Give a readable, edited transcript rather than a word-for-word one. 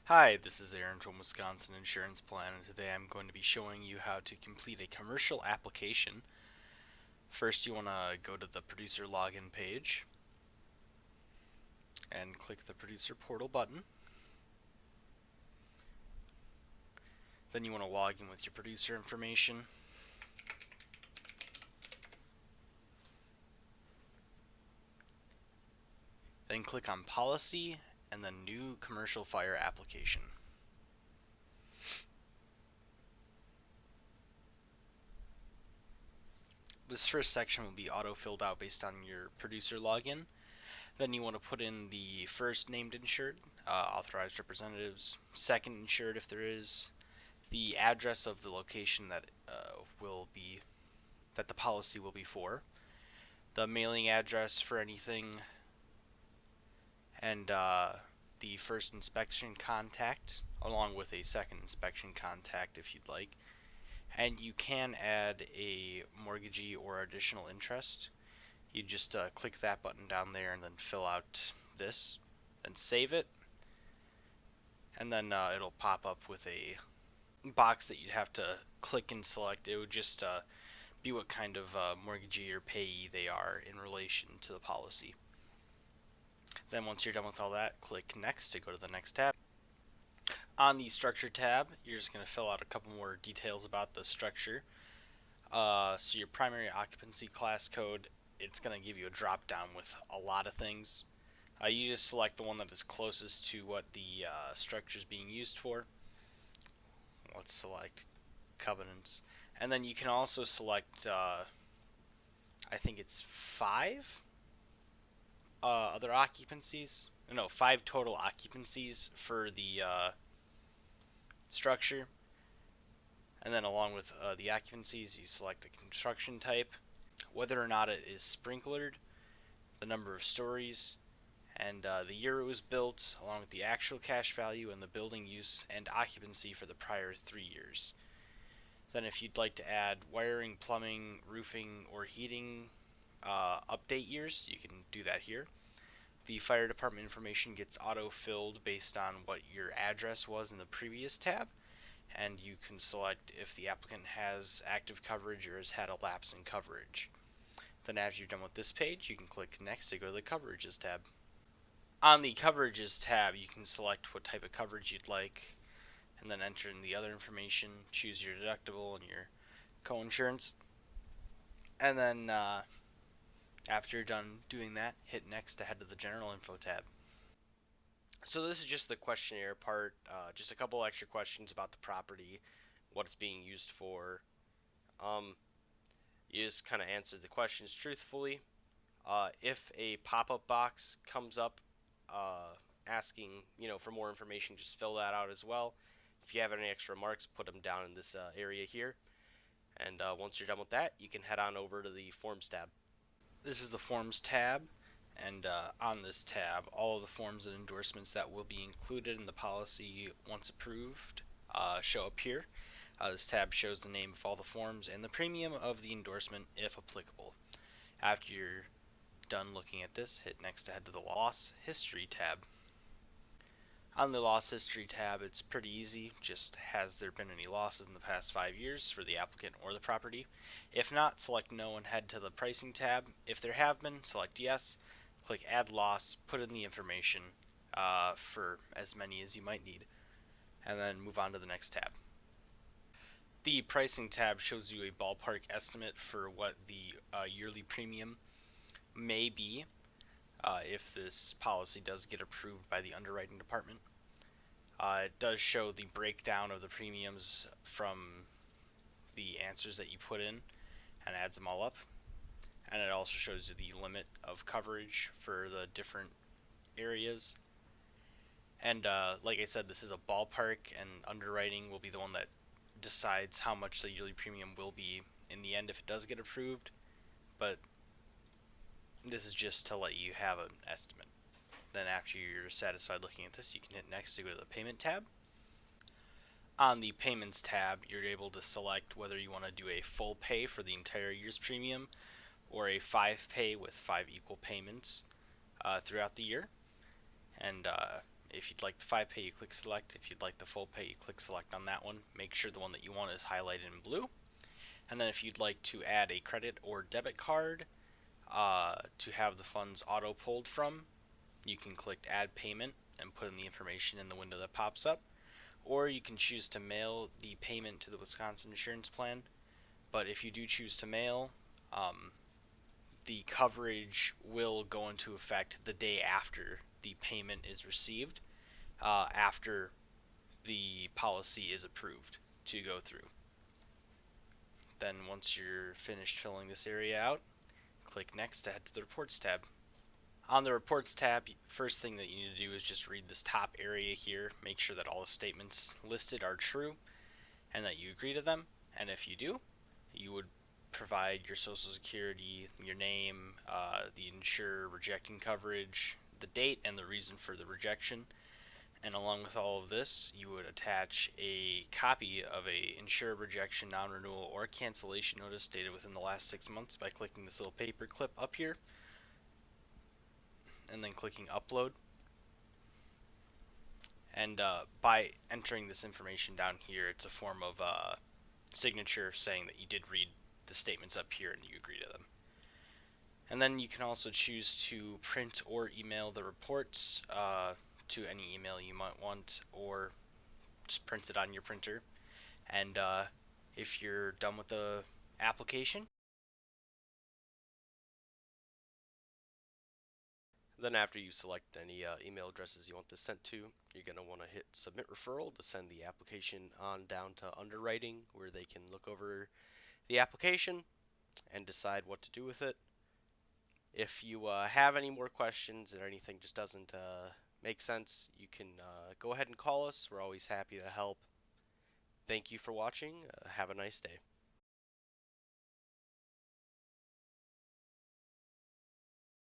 Hi, this is Aaron from Wisconsin Insurance Plan, and today I'm going to be showing you how to complete a commercial application. First, you want to go to the producer login page and click the producer portal button. Then you want to log in with your producer information. Then click on Policy and then New Commercial Fire Application. This first section will be auto-filled out based on your producer login. Then you want to put in the first named insured, authorized representatives, second insured if there is, the address of the location that the policy will be for, the mailing address for anything, and the first inspection contact, along with a second inspection contact if you'd like. And you can add a mortgagee or additional interest. You just click that button down there and then fill out this, then save it, and then it'll pop up with a box that you'd have to click and select. It would just be what kind of mortgagee or payee they are in relation to the policy. Then once you're done with all that, click Next to go to the next tab. On the Structure tab, you're just going to fill out a couple more details about the structure. So your primary occupancy class code, it's going to give you a drop down with a lot of things. You just select the one that is closest to what the structure is being used for. Let's select covenants. And then you can also select, I think it's 5 other occupancies. No, 5 total occupancies for the structure. And then along with the occupancies, you select the construction type, whether or not it is sprinklered, the number of stories, and the year it was built, along with the actual cash value and the building use and occupancy for the prior 3 years. Then if you'd like to add wiring, plumbing, roofing, or heating update years, you can do that here. The fire department information gets auto-filled based on what your address was in the previous tab, and you can select if the applicant has active coverage or has had a lapse in coverage. Then after you're done with this page, you can click Next to go to the Coverages tab. On the Coverages tab, you can select what type of coverage you'd like, and then enter in the other information, choose your deductible and your co-insurance, and then after you're done doing that, hit Next to head to the General Info tab. So this is just the questionnaire part, just a couple extra questions about the property, what it's being used for. You just kind of answer the questions truthfully. If a pop-up box comes up asking, for more information, just fill that out as well. If you have any extra remarks, put them down in this area here. And once you're done with that, you can head on over to the Forms tab. This is the Forms tab, and on this tab, all of the forms and endorsements that will be included in the policy once approved show up here. This tab shows the name of all the forms and the premium of the endorsement if applicable. After you're done looking at this, hit Next to head to the Loss History tab. On the Loss History tab, it's pretty easy. Just has there been any losses in the past 5 years for the applicant or the property? If not, select No and head to the Pricing tab. If there have been, select Yes. Click Add Loss, put in the information for as many as you might need, and then move on to the next tab. The Pricing tab shows you a ballpark estimate for what the yearly premium may be if this policy does get approved by the underwriting department. It does show the breakdown of the premiums from the answers that you put in and adds them all up. And it also shows you the limit of coverage for the different areas. And like I said, this is a ballpark, and underwriting will be the one that decides how much the yearly premium will be in the end if it does get approved. But this is just to let you have an estimate. Then after you're satisfied looking at this, you can hit Next to go to the Payment tab. On the Payments tab, you're able to select whether you want to do a full pay for the entire year's premium or a 5 pay with 5 equal payments throughout the year. And If you'd like the 5-pay, you click select. If you'd like the full pay, you click select on that one. Make sure the one that you want is highlighted in blue. And then if you'd like to add a credit or debit card to have the funds auto pulled from, you can click add payment and put in the information in the window that pops up. Or you can choose to mail the payment to the Wisconsin Insurance Plan. But if you do choose to mail, the coverage will go into effect the day after the payment is received, after the policy is approved to go through. Then once you're finished filling this area out, click next to head to the reports tab. On the reports tab, first thing that you need to do is just read this top area here, make sure that all the statements listed are true and that you agree to them. And if you do, you would provide your social security, your name, the insurer rejecting coverage, the date, and the reason for the rejection. And along with all of this, you would attach a copy of a insurer rejection, non-renewal, or cancellation notice dated within the last 6 months by clicking this little paper clip up here and then clicking upload. And by entering this information down here, it's a form of signature saying that you did read the statements up here and you agree to them. And then you can also choose to print or email the reports to any email you might want, or just print it on your printer. And if you're done with the application, then after you select any email addresses you want this sent to, you're going to want to hit submit referral to send the application on down to underwriting, where they can look over the application and decide what to do with it. If you have any more questions or anything just doesn't make sense, you can go ahead and call us. We're always happy to help. Thank you for watching. Have a nice day.